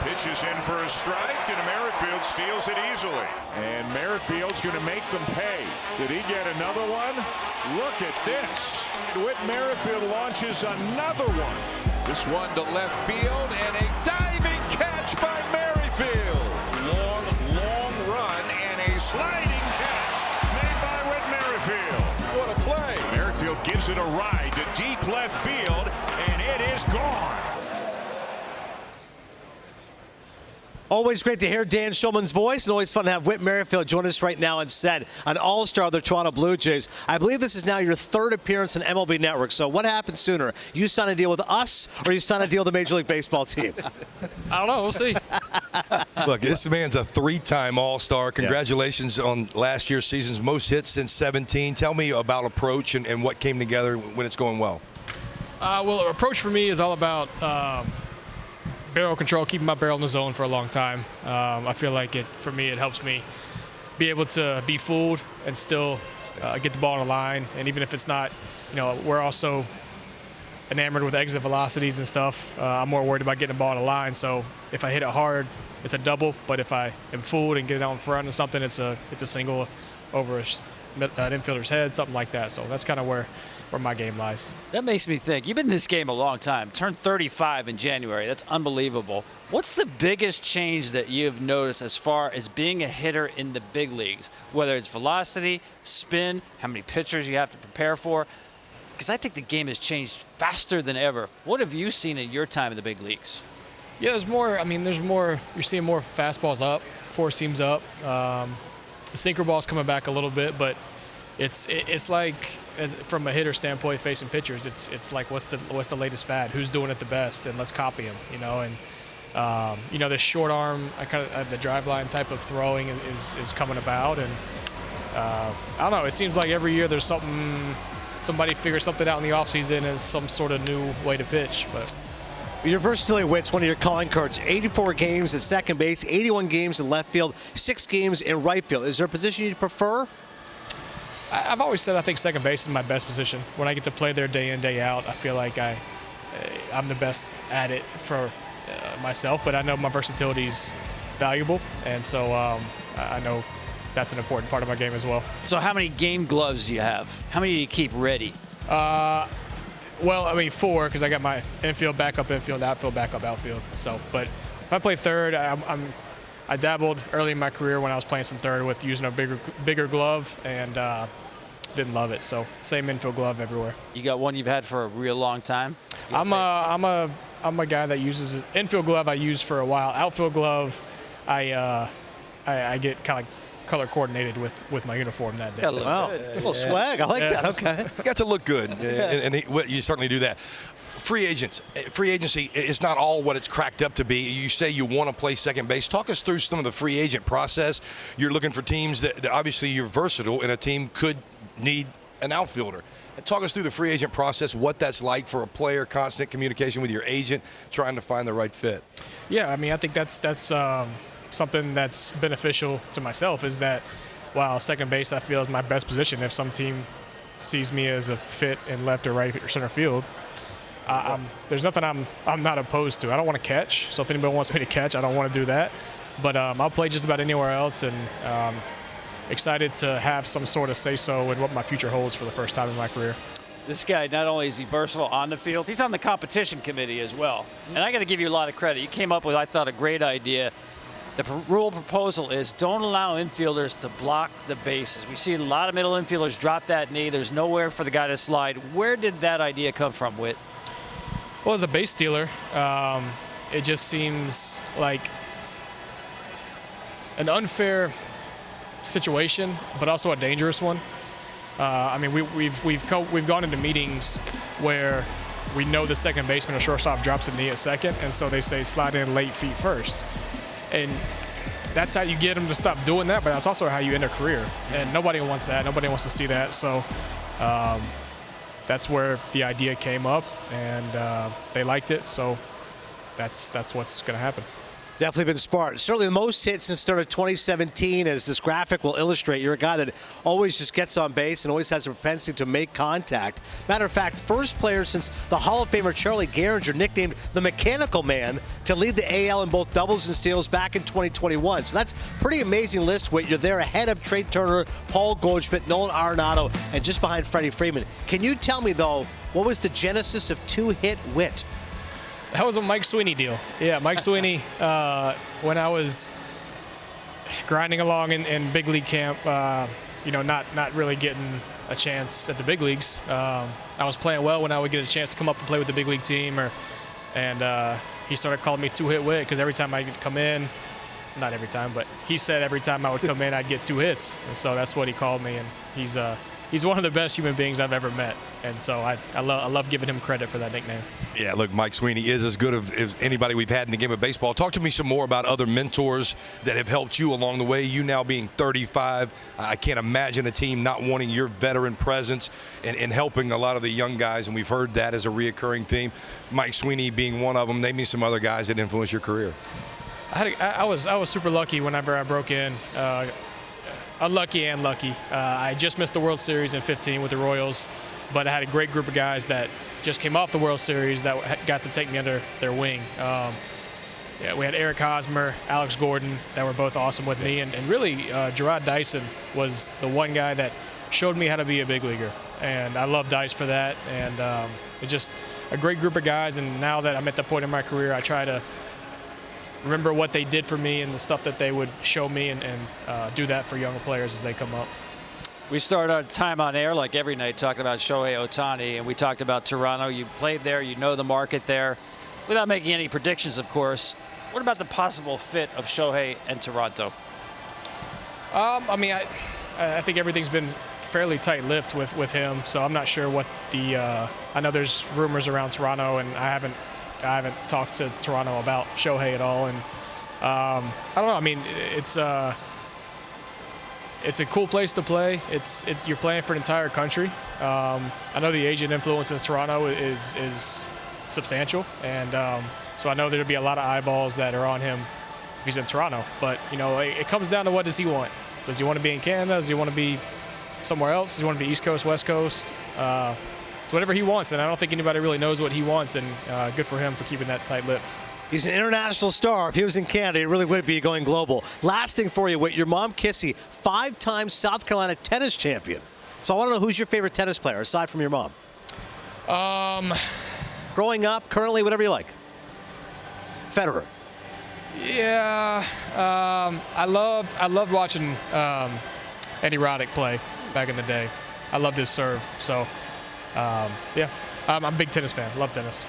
Pitch is in for a strike, and Merrifield steals it easily. And Merrifield's going to make them pay. Did he get another one? Look at this. Whit Merrifield launches another one. This one to left field, and a diving catch by Merrifield. Long run, and a sliding catch made by Whit Merrifield. What a play. Merrifield gives it a ride to deep left field, and it is gone. Always great to hear Dan Shulman's voice, and always fun to have Whit Merrifield join us right now on set, an all-star of the Toronto Blue Jays. I believe this is now your third appearance on MLB Network, so what happened sooner? You sign a deal with us, or you sign a deal with the Major League Baseball team? I don't know. We'll see. Look, this man's a three-time all-star. Congratulations on last year's season's most hits since 17. Tell me about approach and what came together when it's going well. Well, approach for me is all about barrel control, keeping my barrel in the zone for a long time. I feel like for me, it helps me be able to be fooled and still get the ball on the line. And even if it's not, we're also enamored with exit velocities and stuff. I'm more worried about getting the ball on the line. So if I hit it hard, it's a double. But if I am fooled and get it out in front of something, it's a single over an infielder's head, something like that. So that's kind of where my game lies. That makes me think. You've been in this game a long time. Turned 35 in January. That's unbelievable. What's the biggest change that you've noticed as far as being a hitter in the big leagues? Whether it's velocity, spin, how many pitchers you have to prepare for? Because I think the game has changed faster than ever. What have you seen in your time in the big leagues? Yeah, there's more. There's more. You're seeing more fastballs up, four seams up. The sinker ball's coming back a little bit, but it's like, from a hitter standpoint, facing pitchers, it's like what's the latest fad? Who's doing it the best? And let's copy him, And the short arm, the drive line type of throwing is coming about, and I don't know. It seems like every year there's somebody figures something out in the offseason as some sort of new way to pitch, but. Your versatility, Whit's one of your calling cards. 84 games at second base, 81 games in left field, 6 games in right field. Is there a position you prefer? I've always said I think second base is my best position. When I get to play there day in, day out, I feel like I'm the best at it for myself, but I know my versatility is valuable, and so I know that's an important part of my game as well. So how many game gloves do you have? How many do you keep ready? Well, 4, because I got my infield, backup, infield, outfield, backup, outfield. So, but if I play third, I dabbled early in my career when I was playing some third with using a bigger glove, and didn't love it. So same infield glove everywhere. You got one you've had for a real long time? I'm a guy that uses infield glove. I use for a while. Outfield glove, I get kind of color coordinated with my uniform that day. Wow, a little swag. I like that. Okay, got to look good, and you certainly do that. Free agency is not all what it's cracked up to be. You say you want to play second base. Talk us through some of the free agent process. You're looking for teams that obviously you're versatile, and a team could need an outfielder. Talk us through the free agent process, what that's like for a player, constant communication with your agent, trying to find the right fit. Yeah, I think that's something that's beneficial to myself, is that while second base I feel is my best position, if some team sees me as a fit in left or right or center field, there's nothing I'm not opposed to. I don't want to catch, so if anybody wants me to catch, I don't want to do that. But I'll play just about anywhere else, and excited to have some sort of say-so in what my future holds for the first time in my career. This guy, not only is he versatile on the field, he's on the competition committee as well. And I got to give you a lot of credit. You came up with, I thought, a great idea. The rule proposal is don't allow infielders to block the bases. We see a lot of middle infielders drop that knee. There's nowhere for the guy to slide. Where did that idea come from, Whit? Well, as a base stealer, it just seems like an unfair situation, but also a dangerous one. We've gone into meetings where we know the second baseman or shortstop drops a knee at second, and so they say slide in late, feet first. And that's how you get them to stop doing that, but that's also how you end a career. And nobody wants that. Nobody wants to see that. So that's where the idea came up, and they liked it. So that's what's going to happen. Definitely been smart. Certainly the most hits since the start of 2017, as this graphic will illustrate. You're a guy that always just gets on base and always has a propensity to make contact. Matter of fact, first player since the Hall of Famer Charlie Gehringer, nicknamed the Mechanical Man, to lead the AL in both doubles and steals back in 2021. So that's a pretty amazing list, Whit. You're there ahead of Trey Turner, Paul Goldschmidt, Nolan Arenado, and just behind Freddie Freeman. Can you tell me, though, what was the genesis of two-hit Whit? That was a Mike Sweeney deal. Yeah, Mike Sweeney, when I was grinding along in big league camp, not really getting a chance at the big leagues. I was playing well when I would get a chance to come up and play with the big league team, and he started calling me two-hit Whit because every time I could come in, not every time, but he said every time I would come in, I'd get two hits, and so that's what he called me, and he's one of the best human beings I've ever met, and so I love giving him credit for that nickname. Yeah, look, Mike Sweeney is as good as anybody we've had in the game of baseball. Talk to me some more about other mentors that have helped you along the way. You now being 35, I can't imagine a team not wanting your veteran presence and helping a lot of the young guys, and we've heard that as a reoccurring theme. Mike Sweeney being one of them. Name me some other guys that influenced your career. I was super lucky whenever I broke in. Unlucky and lucky. I just missed the World Series in 15 with the Royals, but I had a great group of guys that just came off the World Series that got to take me under their wing. We had Eric Hosmer, Alex Gordon, that were both awesome with me, and really Gerard Dyson was the one guy that showed me how to be a big leaguer, and I love Dice for that, and it's just a great group of guys, and now that I'm at the point in my career, I try to remember what they did for me and the stuff that they would show me, and do that for younger players as they come up. We start our time on air like every night talking about Shohei Ohtani, and we talked about Toronto. You played there, you know the market there. Without making any predictions, of course, what about the possible fit of Shohei and Toronto? I think everything's been fairly tight-lipped with him, so I'm not sure what I know there's rumors around Toronto, and I haven't talked to Toronto about Shohei at all, and I don't know. I mean, it's a cool place to play. You're playing for an entire country. I know the Asian influence in Toronto is substantial, and so I know there'll be a lot of eyeballs that are on him if he's in Toronto. But it comes down to what does he want? Does he want to be in Canada? Does he want to be somewhere else? Does he want to be East Coast, West Coast? It's whatever he wants, and I don't think anybody really knows what he wants, and good for him for keeping that tight-lipped. He's an international star. If he was in Canada, he really would be going global. Last thing for you, Whit, your mom, Kissy, 5-time South Carolina tennis champion. So I want to know, who's your favorite tennis player, aside from your mom? Growing up, currently, whatever you like. Federer. Yeah, I loved watching Andy Roddick play back in the day. I loved his serve. So, yeah, I'm a big tennis fan. Love tennis.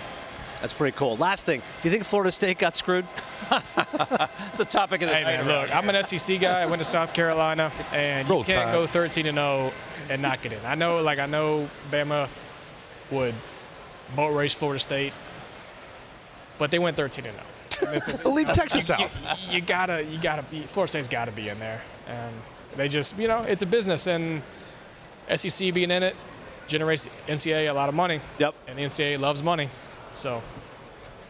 That's pretty cool. Last thing, do you think Florida State got screwed? It's a topic of the night. Hey, man, look, I'm an SEC guy. I went to South Carolina, and you can't go 13-0 and not get in. I know Bama would boat race Florida State, but they went 13-0. Leave Texas out. You gotta be. Florida State's got to be in there, and they just, it's a business, and SEC being in it generates NCAA a lot of money. Yep. And the NCAA loves money, so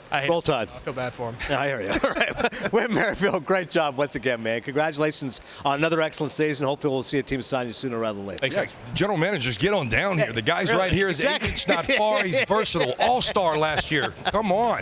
I hate Roll Tide. I feel bad for him. Yeah, I hear you. All right. Whit Merrifield, great job once again, man. Congratulations on another excellent season. Hopefully we'll see a team sign you sooner rather than later. Thanks. Yeah, general managers, get on down here. The guy's really? right here. His Exactly. agent's not far. He's versatile. All-star last year. Come on.